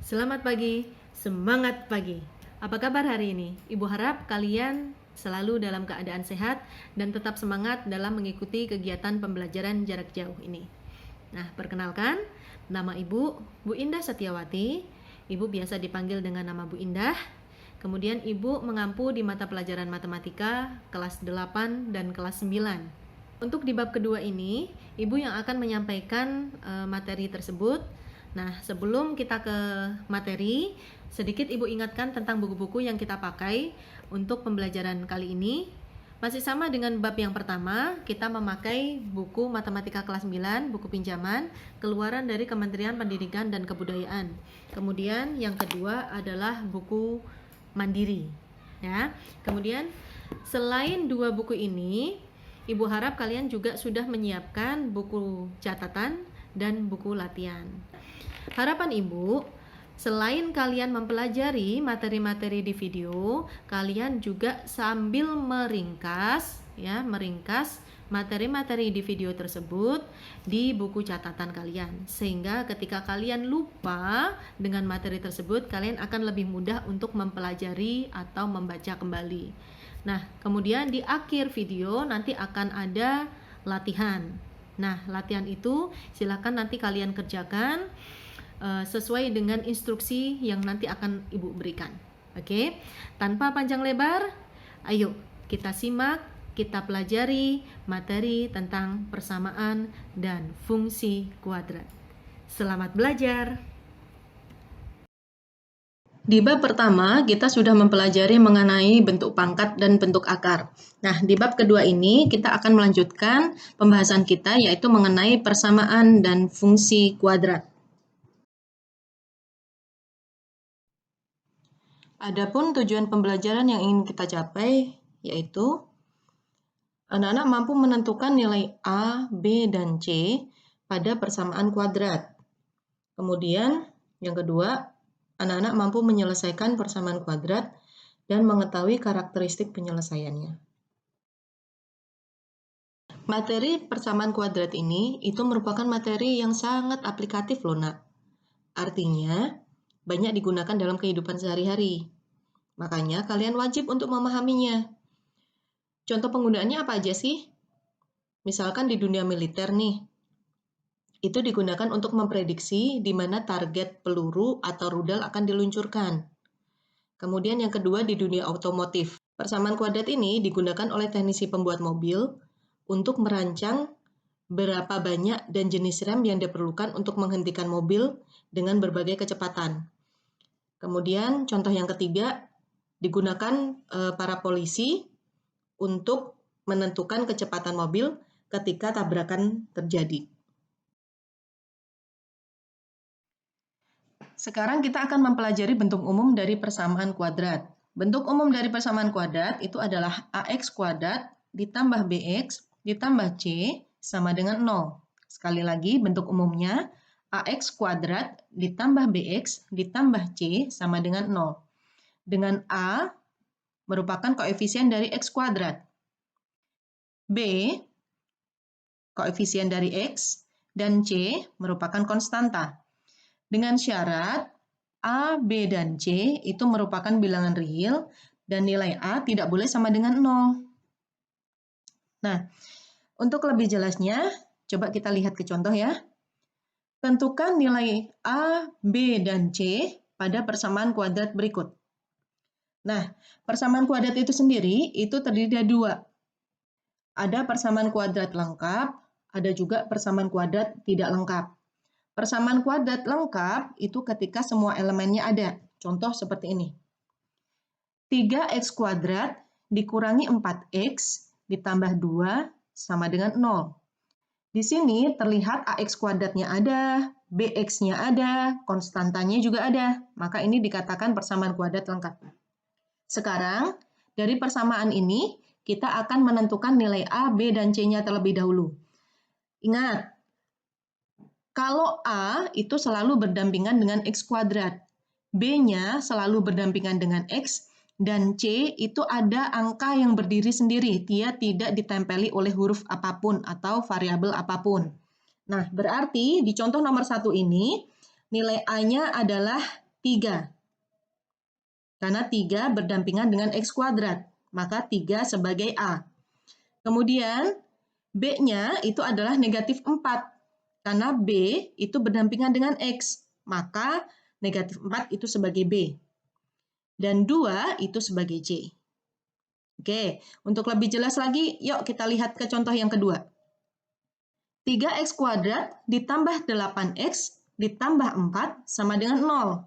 Selamat pagi, semangat pagi. Apa kabar hari ini? Ibu harap kalian selalu dalam keadaan sehat dan tetap semangat dalam mengikuti kegiatan pembelajaran jarak jauh ini. Nah, perkenalkan, nama Ibu, Bu Indah Setiawati. Ibu biasa dipanggil dengan nama Bu Indah. Kemudian Ibu mengampu di mata pelajaran matematika kelas 8 dan kelas 9. Untuk di bab kedua ini, Ibu yang akan menyampaikan materi tersebut. Nah, sebelum kita ke materi, sedikit Ibu ingatkan tentang buku-buku yang kita pakai untuk pembelajaran kali ini. Masih sama dengan bab yang pertama, kita memakai buku Matematika kelas 9, buku pinjaman, keluaran dari Kementerian Pendidikan dan Kebudayaan. Kemudian yang kedua adalah buku mandiri. Ya. Kemudian selain dua buku ini, Ibu harap kalian juga sudah menyiapkan buku catatan dan buku latihan. Harapan Ibu, selain kalian mempelajari materi-materi di video, kalian juga sambil meringkas materi-materi di video tersebut di buku catatan kalian. Sehingga ketika kalian lupa dengan materi tersebut, kalian akan lebih mudah untuk mempelajari atau membaca kembali. Nah, kemudian di akhir video nanti akan ada latihan. Nah, latihan itu silakan nanti kalian kerjakan sesuai dengan instruksi yang nanti akan Ibu berikan. Oke, tanpa panjang lebar, ayo kita simak, kita pelajari materi tentang persamaan dan fungsi kuadrat. Selamat belajar! Di bab pertama, kita sudah mempelajari mengenai bentuk pangkat dan bentuk akar. Nah, di bab kedua ini, kita akan melanjutkan pembahasan kita, yaitu mengenai persamaan dan fungsi kuadrat. Adapun tujuan pembelajaran yang ingin kita capai, yaitu anak-anak mampu menentukan nilai A, B, dan C pada persamaan kuadrat. Kemudian, yang kedua, anak-anak mampu menyelesaikan persamaan kuadrat dan mengetahui karakteristik penyelesaiannya. Materi persamaan kuadrat ini itu merupakan materi yang sangat aplikatif loh, Nak. Artinya, banyak digunakan dalam kehidupan sehari-hari. Makanya kalian wajib untuk memahaminya. Contoh penggunaannya apa aja sih? Misalkan di dunia militer nih, itu digunakan untuk memprediksi di mana target peluru atau rudal akan diluncurkan. Kemudian yang kedua di dunia otomotif. Persamaan kuadrat ini digunakan oleh teknisi pembuat mobil untuk merancang berapa banyak dan jenis rem yang diperlukan untuk menghentikan mobil dengan berbagai kecepatan. Kemudian contoh yang ketiga digunakan para polisi untuk menentukan kecepatan mobil ketika tabrakan terjadi. Sekarang kita akan mempelajari bentuk umum dari persamaan kuadrat. Bentuk umum dari persamaan kuadrat itu adalah AX kuadrat ditambah BX ditambah C sama dengan 0. Sekali lagi, bentuk umumnya AX kuadrat ditambah BX ditambah C sama dengan 0. Dengan A merupakan koefisien dari X kuadrat. B koefisien dari X dan C merupakan konstanta. Dengan syarat A, B, dan C itu merupakan bilangan real dan nilai A tidak boleh sama dengan 0. Nah, untuk lebih jelasnya, coba kita lihat ke contoh ya. Tentukan nilai A, B, dan C pada persamaan kuadrat berikut. Nah, persamaan kuadrat itu sendiri itu terdiri dari dua. Ada persamaan kuadrat lengkap, ada juga persamaan kuadrat tidak lengkap. Persamaan kuadrat lengkap itu ketika semua elemennya ada. Contoh seperti ini. 3x kuadrat dikurangi 4x ditambah 2 sama dengan 0. Di sini terlihat ax kuadratnya ada, bx-nya ada, konstantanya juga ada. Maka ini dikatakan persamaan kuadrat lengkap. Sekarang, dari persamaan ini, kita akan menentukan nilai A, B, dan C-nya terlebih dahulu. Ingat, kalau A itu selalu berdampingan dengan X kuadrat, B-nya selalu berdampingan dengan X, dan C itu ada angka yang berdiri sendiri, dia tidak ditempeli oleh huruf apapun atau variabel apapun. Nah, berarti di contoh nomor 1 ini, nilai A-nya adalah 3. Karena 3 berdampingan dengan X kuadrat, maka 3 sebagai A. Kemudian B-nya itu adalah negatif 4. Karena B itu berdampingan dengan X, maka negatif 4 itu sebagai B. Dan 2 itu sebagai C. Oke, untuk lebih jelas lagi, yuk kita lihat ke contoh yang kedua. 3x kuadrat ditambah 8x ditambah 4 sama dengan 0.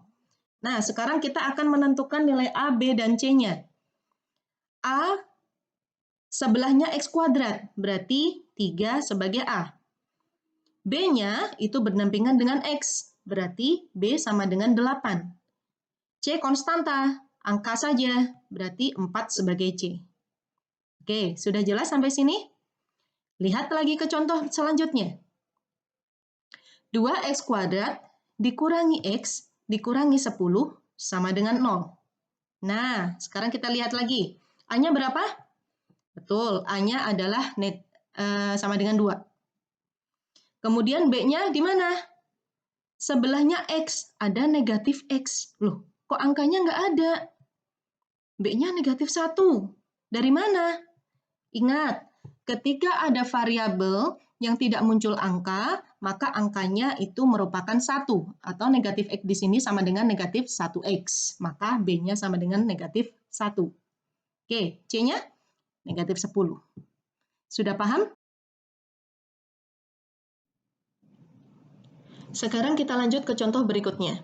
Nah, sekarang kita akan menentukan nilai A, B, dan C-nya. A sebelahnya x kuadrat, berarti 3 sebagai A. B-nya itu berdampingan dengan X, berarti B sama dengan 8. C konstanta, angka saja, berarti 4 sebagai C. Oke, sudah jelas sampai sini? Lihat lagi ke contoh selanjutnya. 2x kuadrat dikurangi X dikurangi 10 sama dengan 0. Nah, sekarang kita lihat lagi. A-nya berapa? Betul, A-nya adalah sama dengan 2. Kemudian B-nya di mana? Sebelahnya X, ada negatif X. Loh, kok angkanya nggak ada? B-nya negatif 1. Dari mana? Ingat, ketika ada variabel yang tidak muncul angka, maka angkanya itu merupakan 1. Atau negatif X di sini sama dengan negatif 1X. Maka B-nya sama dengan negatif 1. Oke, C-nya negatif 10. Sudah paham? Sekarang kita lanjut ke contoh berikutnya.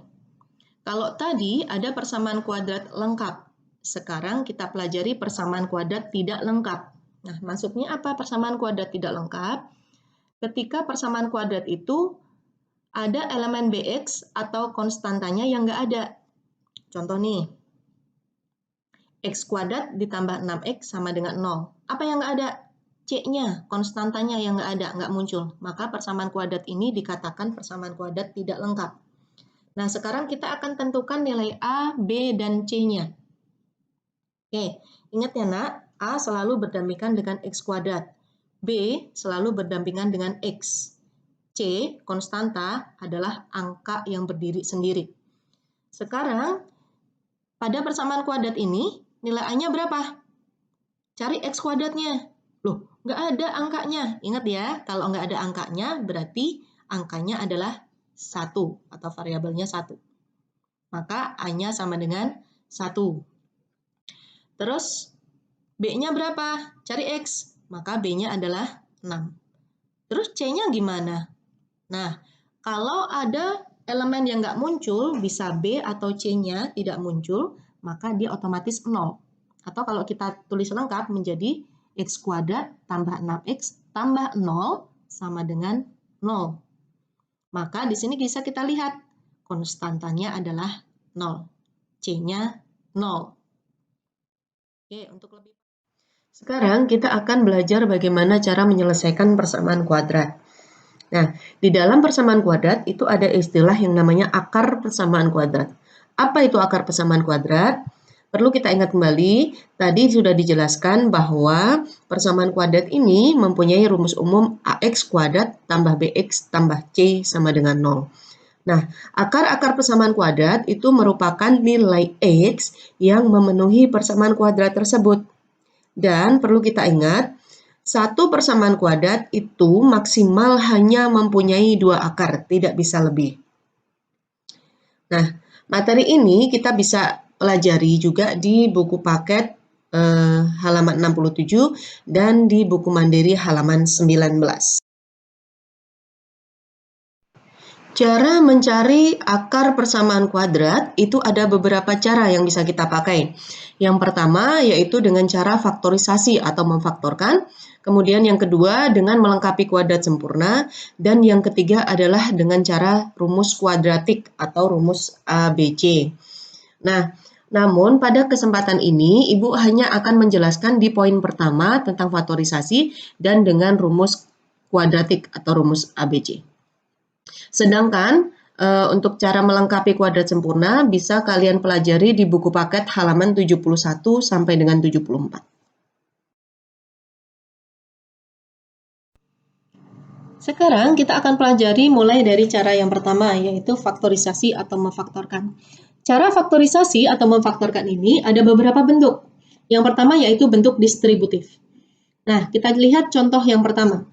Kalau tadi ada persamaan kuadrat lengkap, sekarang kita pelajari persamaan kuadrat tidak lengkap. Nah, maksudnya apa persamaan kuadrat tidak lengkap? Ketika persamaan kuadrat itu ada elemen Bx atau konstantanya yang nggak ada. Contoh nih, x kuadrat ditambah 6x sama dengan 0. Apa yang nggak ada? C-nya, konstantanya yang nggak ada, nggak muncul. Maka persamaan kuadrat ini dikatakan persamaan kuadrat tidak lengkap. Nah, sekarang kita akan tentukan nilai A, B, dan C-nya. Oke, ingat ya nak, A selalu berdampingan dengan X kuadrat. B selalu berdampingan dengan X. C, konstanta, adalah angka yang berdiri sendiri. Sekarang, pada persamaan kuadrat ini, nilai A-nya berapa? Cari X kuadratnya. Loh, nggak ada angkanya. Ingat ya, kalau nggak ada angkanya, berarti angkanya adalah 1 atau variabelnya 1. Maka A-nya sama dengan 1. Terus B-nya berapa? Cari X. Maka B-nya adalah 6. Terus C-nya gimana? Nah, kalau ada elemen yang nggak muncul, bisa B atau C-nya tidak muncul, maka dia otomatis 0. Atau kalau kita tulis lengkap menjadi X kuadrat tambah 6X tambah 0 sama dengan 0. Maka di sini bisa kita lihat konstantanya adalah 0. C-nya 0. Oke, untuk lebih sekarang kita akan belajar bagaimana cara menyelesaikan persamaan kuadrat. Nah, di dalam persamaan kuadrat itu ada istilah yang namanya akar persamaan kuadrat. Apa itu akar persamaan kuadrat? Perlu kita ingat kembali, tadi sudah dijelaskan bahwa persamaan kuadrat ini mempunyai rumus umum AX kuadrat tambah BX tambah C sama dengan 0. Nah, akar-akar persamaan kuadrat itu merupakan nilai X yang memenuhi persamaan kuadrat tersebut. Dan perlu kita ingat, satu persamaan kuadrat itu maksimal hanya mempunyai 2 akar, tidak bisa lebih. Nah, materi ini kita bisa pelajari juga di buku paket halaman 67 dan di buku mandiri halaman 19. Cara mencari akar persamaan kuadrat itu ada beberapa cara yang bisa kita pakai. Yang pertama yaitu dengan cara faktorisasi atau memfaktorkan. Kemudian yang kedua dengan melengkapi kuadrat sempurna. Dan yang ketiga adalah dengan cara rumus kuadratik atau rumus ABC. Nah, namun pada kesempatan ini Ibu hanya akan menjelaskan di poin pertama tentang faktorisasi dan dengan rumus kuadratik atau rumus ABC. Sedangkan untuk cara melengkapi kuadrat sempurna bisa kalian pelajari di buku paket halaman 71 sampai dengan 74. Sekarang kita akan pelajari mulai dari cara yang pertama, yaitu faktorisasi atau memfaktorkan. Cara faktorisasi atau memfaktorkan ini ada beberapa bentuk. Yang pertama yaitu bentuk distributif. Nah, kita lihat contoh yang pertama.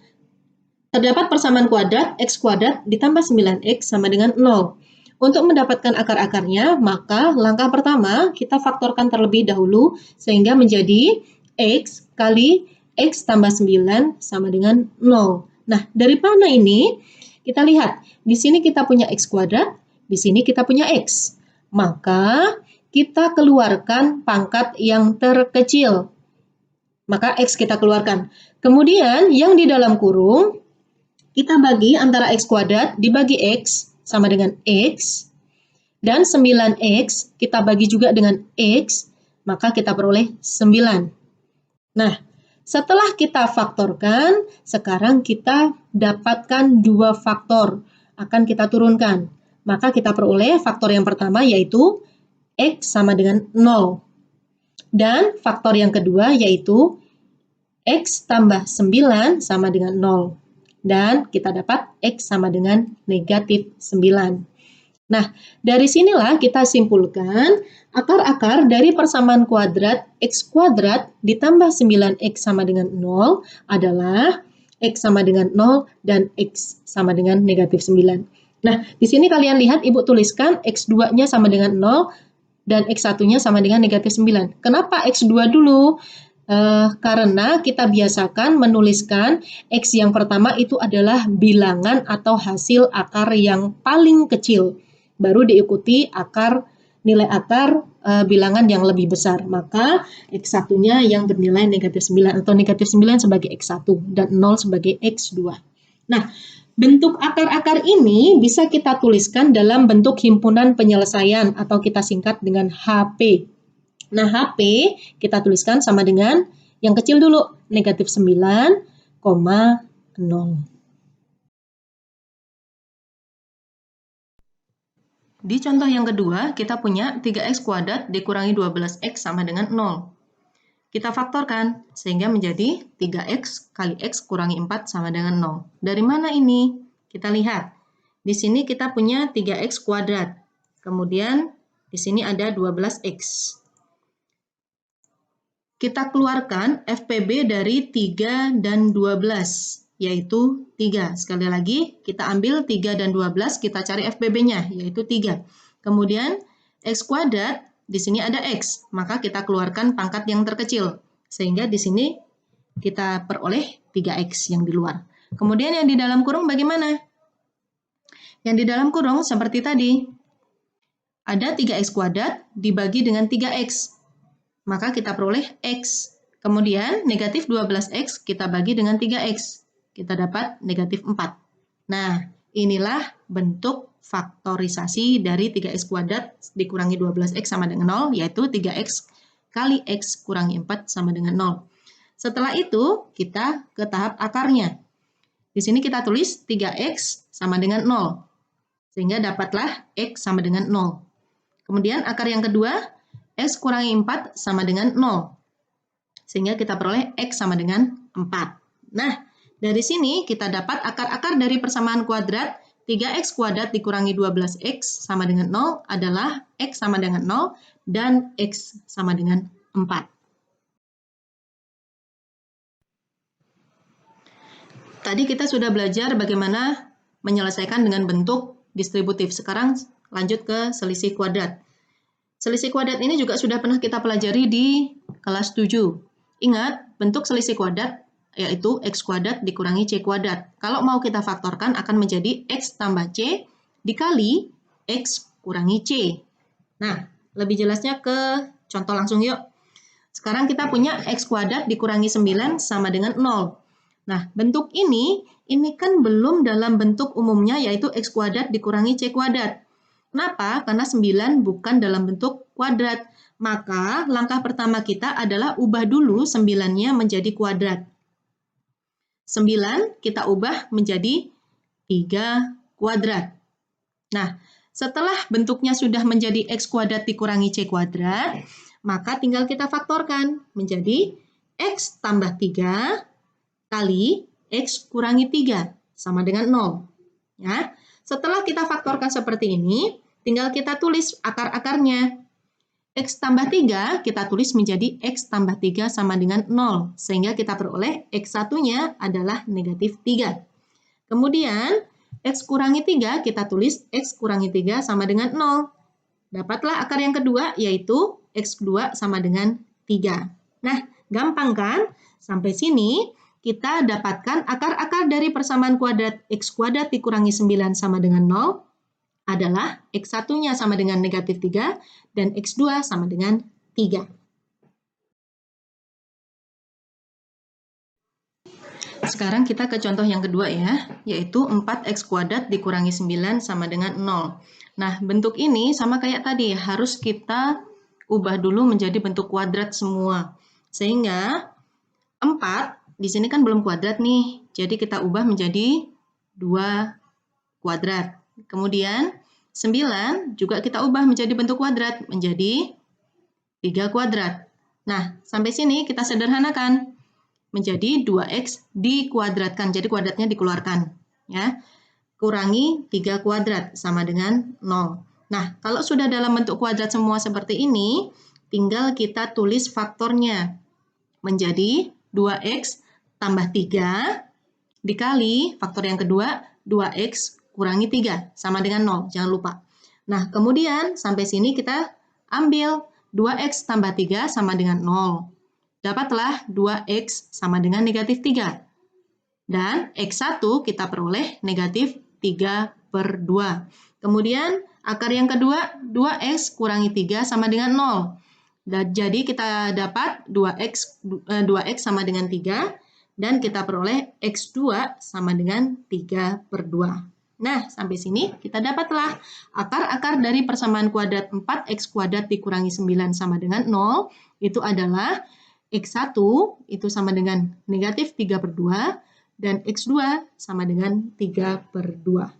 Terdapat persamaan kuadrat x kuadrat ditambah 9x sama dengan 0. Untuk mendapatkan akar-akarnya, maka langkah pertama kita faktorkan terlebih dahulu sehingga menjadi x kali x tambah 9 sama dengan 0. Nah, dari mana ini? Kita lihat, di sini kita punya x kuadrat, di sini kita punya x. Maka kita keluarkan pangkat yang terkecil. Maka x kita keluarkan. Kemudian yang di dalam kurung, kita bagi antara x kuadrat dibagi x sama dengan x. Dan 9x kita bagi juga dengan x, maka kita peroleh 9. Nah, setelah kita faktorkan, sekarang kita dapatkan dua faktor. Akan kita turunkan. Maka kita peroleh faktor yang pertama yaitu x sama dengan 0. Dan faktor yang kedua yaitu x tambah 9 sama dengan 0. Dan kita dapat x sama dengan negatif 9. Nah, dari sinilah kita simpulkan akar-akar dari persamaan kuadrat x kuadrat ditambah 9x sama dengan 0 adalah x sama dengan 0 dan x sama dengan negatif 9. Nah, di sini kalian lihat Ibu tuliskan x2-nya sama dengan 0 dan x1-nya sama dengan negatif 9. Kenapa x2 dulu? Karena kita biasakan menuliskan x yang pertama itu adalah bilangan atau hasil akar yang paling kecil. Baru diikuti nilai akar bilangan yang lebih besar. Maka x1-nya yang bernilai negatif 9 atau negatif 9 sebagai x1 dan 0 sebagai x2. Nah, bentuk akar-akar ini bisa kita tuliskan dalam bentuk himpunan penyelesaian atau kita singkat dengan HP. Nah, HP kita tuliskan sama dengan yang kecil dulu, negatif 9,0. Di contoh yang kedua, kita punya 3x kuadrat dikurangi 12x sama dengan 0. Kita faktorkan, sehingga menjadi 3x kali x kurangi 4 sama dengan 0. Dari mana ini? Kita lihat. Di sini kita punya 3x kuadrat. Kemudian di sini ada 12x. Kita keluarkan FPB dari 3 dan 12, yaitu 3. Sekali lagi, kita ambil 3 dan 12, kita cari FPB-nya, yaitu 3. Kemudian, x kuadrat, di sini ada x, maka kita keluarkan pangkat yang terkecil. Sehingga di sini kita peroleh 3x yang di luar. Kemudian yang di dalam kurung bagaimana? Yang di dalam kurung seperti tadi. Ada 3x kuadrat dibagi dengan 3x. Maka kita peroleh x. Kemudian negatif 12x kita bagi dengan 3x. Kita dapat negatif 4. Nah, inilah bentuk faktorisasi dari 3x kuadrat dikurangi 12x sama dengan 0, yaitu 3x kali x kurangi 4 sama dengan 0. Setelah itu, kita ke tahap akarnya. Di sini kita tulis 3x sama dengan 0, sehingga dapatlah x sama dengan 0. Kemudian akar yang kedua, x kurangi 4 sama dengan 0. Sehingga kita peroleh x sama dengan 4. Nah, dari sini kita dapat akar-akar dari persamaan kuadrat 3x kuadrat dikurangi 12x sama dengan 0 adalah x sama dengan 0 dan x sama dengan 4. Tadi kita sudah belajar bagaimana menyelesaikan dengan bentuk distributif. Sekarang lanjut ke selisih kuadrat. Selisih kuadrat ini juga sudah pernah kita pelajari di kelas 7. Ingat, bentuk selisih kuadrat yaitu x kuadrat dikurangi c kuadrat. Kalau mau kita faktorkan akan menjadi x tambah c dikali x kurangi c. Nah, lebih jelasnya ke contoh langsung yuk. Sekarang kita punya x kuadrat dikurangi 9 sama dengan 0. Nah, bentuk ini kan belum dalam bentuk umumnya yaitu x kuadrat dikurangi c kuadrat. Kenapa? Karena 9 bukan dalam bentuk kuadrat. Maka langkah pertama kita adalah ubah dulu 9-nya menjadi kuadrat. 9 kita ubah menjadi 3 kuadrat. Nah, setelah bentuknya sudah menjadi x kuadrat dikurangi c kuadrat, maka tinggal kita faktorkan menjadi x tambah 3 kali x kurangi 3 sama dengan 0. Ya. Setelah kita faktorkan seperti ini, tinggal kita tulis akar-akarnya. X tambah 3 kita tulis menjadi X tambah 3 sama dengan 0. Sehingga kita peroleh X satunya adalah negatif 3. Kemudian X kurangi 3 kita tulis X kurangi 3 sama dengan 0. Dapatlah akar yang kedua yaitu X2 sama dengan 3. Nah, gampang kan? Sampai sini kita dapatkan akar-akar dari persamaan kuadrat X kuadrat dikurangi 9 sama dengan 0 adalah X satunya sama dengan negatif 3 dan X2 sama dengan 3. Sekarang kita ke contoh yang kedua ya, yaitu 4X kuadrat dikurangi 9 sama dengan 0. Nah, bentuk ini sama kayak tadi, harus kita ubah dulu menjadi bentuk kuadrat semua. Sehingga 4, di sini kan belum kuadrat nih, jadi kita ubah menjadi 2 kuadrat. Kemudian 9 juga kita ubah menjadi bentuk kuadrat, menjadi 3 kuadrat. Nah, sampai sini kita sederhanakan menjadi 2X dikuadratkan, jadi kuadratnya dikeluarkan. Ya. Kurangi 3 kuadrat sama dengan 0. Nah, kalau sudah dalam bentuk kuadrat semua seperti ini, tinggal kita tulis faktornya menjadi 2X tambah 3 dikali faktor yang kedua 2X kurangi 3 sama dengan 0, jangan lupa. Nah, kemudian sampai sini kita ambil 2X tambah 3 sama dengan 0. Dapatlah 2X sama dengan negatif 3. Dan X1 kita peroleh negatif 3/2. Kemudian akar yang kedua 2X kurangi 3 sama dengan 0. Dan jadi kita dapat 2X sama dengan 3 dan kita peroleh X2 sama dengan 3/2. Nah, sampai sini kita dapatlah akar-akar dari persamaan kuadrat 4X kuadrat dikurangi 9 sama dengan 0 itu adalah X1 itu sama dengan negatif 3/2 dan X2 sama dengan 3/2.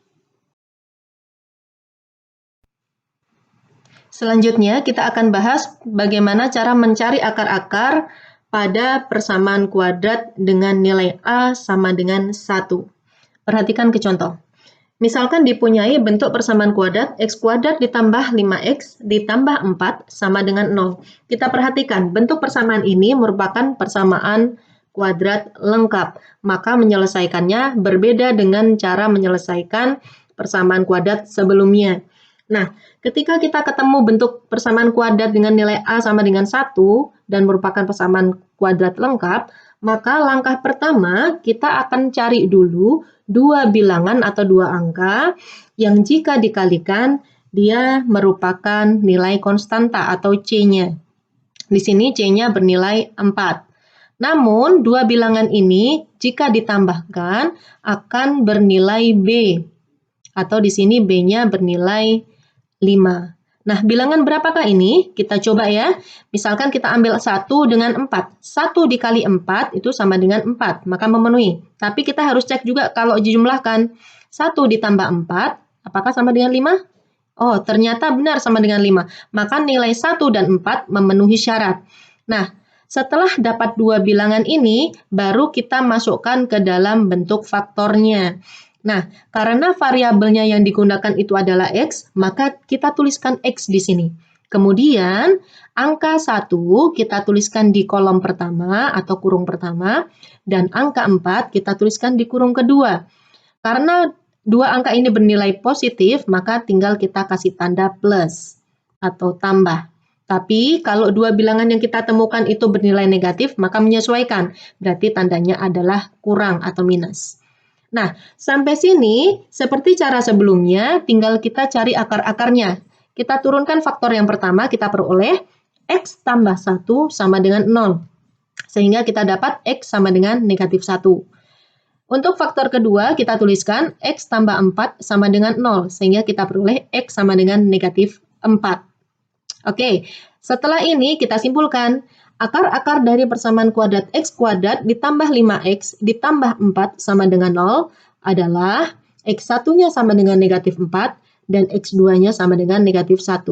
Selanjutnya kita akan bahas bagaimana cara mencari akar-akar pada persamaan kuadrat dengan nilai A sama dengan 1. Perhatikan ke contoh. Misalkan dipunyai bentuk persamaan kuadrat X kuadrat ditambah 5X ditambah 4 sama dengan 0. Kita perhatikan, bentuk persamaan ini merupakan persamaan kuadrat lengkap. Maka menyelesaikannya berbeda dengan cara menyelesaikan persamaan kuadrat sebelumnya. Nah, ketika kita ketemu bentuk persamaan kuadrat dengan nilai A sama dengan 1 dan merupakan persamaan kuadrat lengkap, maka langkah pertama kita akan cari dulu dua bilangan atau dua angka yang jika dikalikan dia merupakan nilai konstanta atau C-nya. Di sini C-nya bernilai 4. Namun dua bilangan ini jika ditambahkan akan bernilai B atau di sini B-nya bernilai 5. Nah, bilangan berapakah ini? Kita coba ya. Misalkan kita ambil 1 dengan 4. 1 dikali 4 itu sama dengan 4, maka memenuhi. Tapi kita harus cek juga kalau dijumlahkan. 1 ditambah 4, apakah sama dengan 5? Oh, ternyata benar sama dengan 5. Maka nilai 1 dan 4 memenuhi syarat. Nah, setelah dapat dua bilangan ini, baru kita masukkan ke dalam bentuk faktornya. Nah, karena variabelnya yang digunakan itu adalah X, maka kita tuliskan X di sini. Kemudian, angka 1 kita tuliskan di kolom pertama atau kurung pertama, dan angka 4 kita tuliskan di kurung kedua. Karena dua angka ini bernilai positif, maka tinggal kita kasih tanda plus atau tambah. Tapi kalau dua bilangan yang kita temukan itu bernilai negatif, maka menyesuaikan. Berarti tandanya adalah kurang atau minus. Nah, sampai sini, seperti cara sebelumnya, tinggal kita cari akar-akarnya. Kita turunkan faktor yang pertama, kita peroleh X tambah 1 sama dengan 0. Sehingga kita dapat X sama dengan negatif 1. Untuk faktor kedua, kita tuliskan X tambah 4 sama dengan 0. Sehingga kita peroleh X sama dengan negatif 4. Oke, setelah ini kita simpulkan. Akar-akar dari persamaan kuadrat X kuadrat ditambah 5X ditambah 4 sama dengan 0 adalah X1-nya sama dengan negatif 4 dan X2-nya sama dengan negatif 1.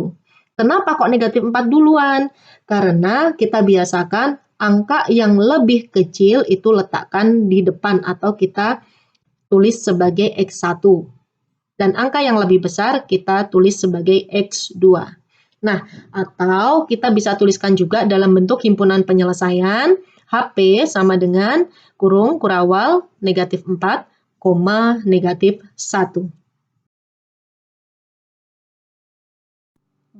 Kenapa kok negatif 4 duluan? Karena kita biasakan angka yang lebih kecil itu letakkan di depan atau kita tulis sebagai X1. dan angka yang lebih besar kita tulis sebagai X2. Nah, atau kita bisa tuliskan juga dalam bentuk himpunan penyelesaian, HP sama dengan kurung kurawal negatif 4, negatif 1.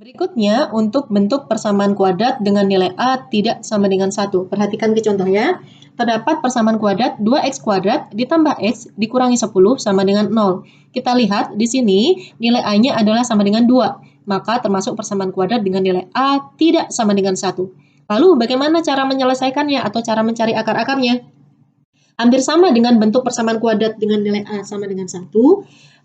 Berikutnya, untuk bentuk persamaan kuadrat dengan nilai A tidak sama dengan 1. Perhatikan ke contohnya. Terdapat persamaan kuadrat 2x kuadrat ditambah x dikurangi 10 sama dengan 0. Kita lihat di sini nilai A-nya adalah sama dengan 2. Maka termasuk persamaan kuadrat dengan nilai A tidak sama dengan 1. Lalu bagaimana cara menyelesaikannya atau cara mencari akar-akarnya? Hampir sama dengan bentuk persamaan kuadrat dengan nilai A sama dengan 1.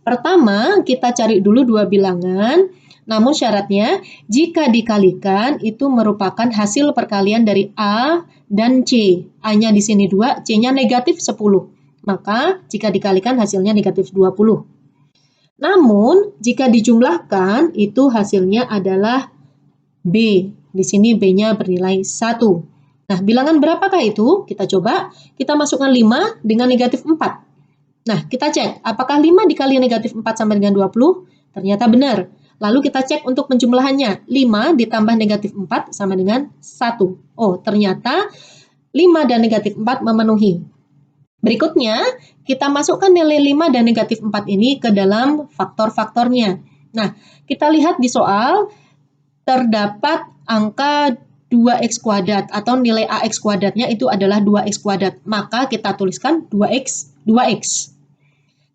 Pertama, kita cari dulu dua bilangan. Namun syaratnya, jika dikalikan itu merupakan hasil perkalian dari A dan C. A-nya di sini 2, C-nya negatif 10. Maka jika dikalikan hasilnya negatif 20. Namun, jika dijumlahkan itu hasilnya adalah B. Di sini B-nya bernilai 1. Nah, bilangan berapakah itu? Kita coba. Kita masukkan 5 dengan negatif 4. Nah, kita cek. Apakah 5 dikali negatif 4 sama dengan 20? Ternyata benar. Lalu kita cek untuk penjumlahannya. 5 ditambah negatif 4 sama dengan 1. Oh, ternyata 5 dan negatif 4 memenuhi. Berikutnya, kita masukkan nilai 5 dan negatif 4 ini ke dalam faktor-faktornya. Nah, kita lihat di soal, terdapat angka 2x kuadrat atau nilai AX kuadratnya itu adalah 2x kuadrat. Maka kita tuliskan 2x.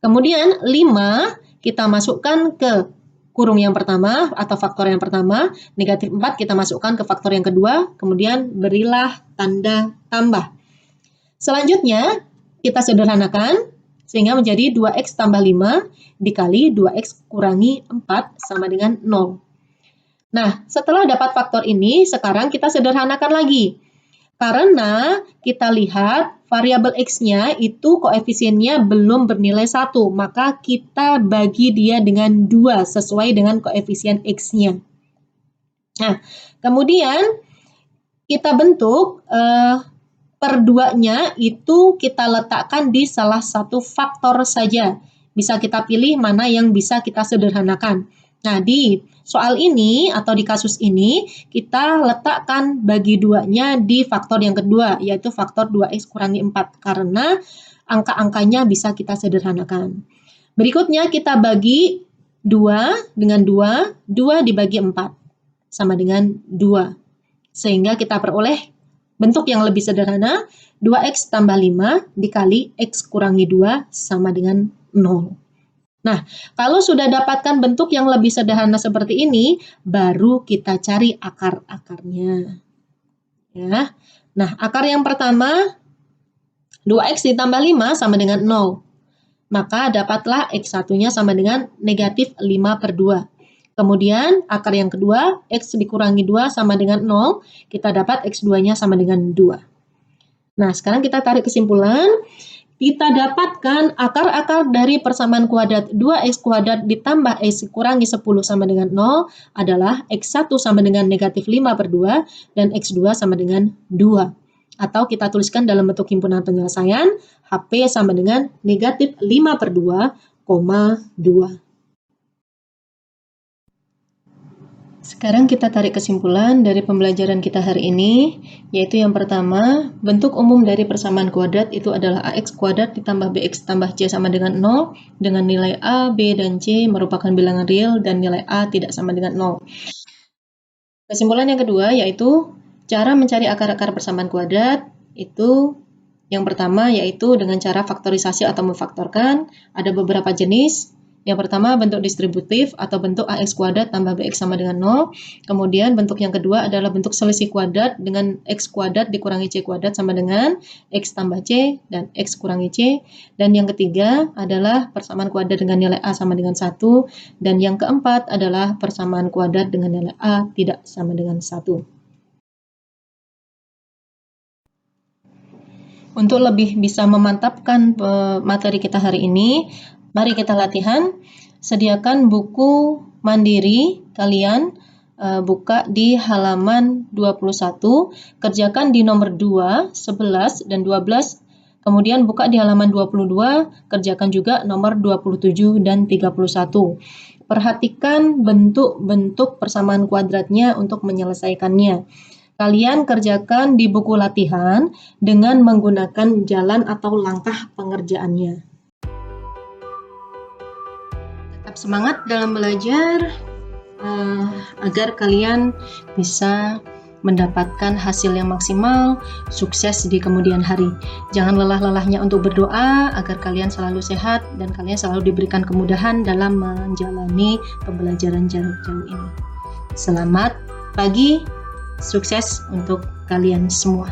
Kemudian 5 kita masukkan ke kurung yang pertama atau faktor yang pertama, negatif 4 kita masukkan ke faktor yang kedua, kemudian berilah tanda tambah. Selanjutnya, kita sederhanakan sehingga menjadi 2x tambah 5 dikali 2x kurangi 4 sama dengan 0. Nah, setelah dapat faktor ini, sekarang kita sederhanakan lagi. Karena kita lihat variabel X-nya itu koefisiennya belum bernilai 1, maka kita bagi dia dengan 2 sesuai dengan koefisien X-nya. Nah, kemudian kita bentuk per 2-nya itu kita letakkan di salah satu faktor saja. Bisa kita pilih mana yang bisa kita sederhanakan. Nah, di soal ini atau di kasus ini, kita letakkan bagi 2-nya di faktor yang kedua, yaitu faktor 2x kurangi 4, karena angka-angkanya bisa kita sederhanakan. Berikutnya kita bagi 2 dengan 2, 2 dibagi 4, sama dengan 2. Sehingga kita peroleh bentuk yang lebih sederhana, 2x tambah 5 dikali x kurangi 2 sama dengan 0. Nah, kalau sudah dapatkan bentuk yang lebih sederhana seperti ini, baru kita cari akar-akarnya. Ya. Nah, akar yang pertama, 2x ditambah 5 sama dengan 0. Maka dapatlah x1-nya sama dengan negatif 5 per 2. Kemudian, akar yang kedua, x dikurangi 2 sama dengan 0. Kita dapat x2-nya sama dengan 2. Nah, sekarang kita tarik kesimpulan. Kita dapatkan akar-akar dari persamaan kuadrat 2x kuadrat ditambah x kurangi 10 sama dengan 0 adalah x1 sama dengan negatif 5 per 2 dan x2 sama dengan 2. Atau kita tuliskan dalam bentuk himpunan penyelesaian, HP sama dengan negatif 5 per 2, 2. Sekarang kita tarik kesimpulan dari pembelajaran kita hari ini, yaitu yang pertama, bentuk umum dari persamaan kuadrat itu adalah AX kuadrat ditambah BX tambah C sama dengan 0, dengan nilai A, B, dan C merupakan bilangan real dan nilai A tidak sama dengan 0. Kesimpulan yang kedua yaitu cara mencari akar-akar persamaan kuadrat itu yang pertama yaitu dengan cara faktorisasi atau memfaktorkan. Ada beberapa jenis. Yang pertama bentuk distributif atau bentuk AX kuadrat tambah BX sama dengan 0. Kemudian bentuk yang kedua adalah bentuk selisih kuadrat dengan X kuadrat dikurangi C kuadrat sama dengan X tambah C dan X kurangi C. Dan yang ketiga adalah persamaan kuadrat dengan nilai A sama dengan 1. Dan yang keempat adalah persamaan kuadrat dengan nilai A tidak sama dengan 1. Untuk lebih bisa memantapkan materi kita hari ini, mari kita latihan. Sediakan buku mandiri kalian, buka di halaman 21, kerjakan di nomor 2, 11, dan 12 Kemudian buka di halaman 22, kerjakan juga nomor 27 dan 31. Perhatikan bentuk-bentuk persamaan kuadratnya untuk menyelesaikannya. Kalian kerjakan di buku latihan dengan menggunakan jalan atau langkah pengerjaannya. Tetap semangat dalam belajar agar kalian bisa mendapatkan hasil yang maksimal, sukses di kemudian hari. Jangan lelah-lelahnya untuk berdoa agar kalian selalu sehat dan kalian selalu diberikan kemudahan dalam menjalani pembelajaran jarak jauh ini. Selamat pagi, sukses untuk kalian semua.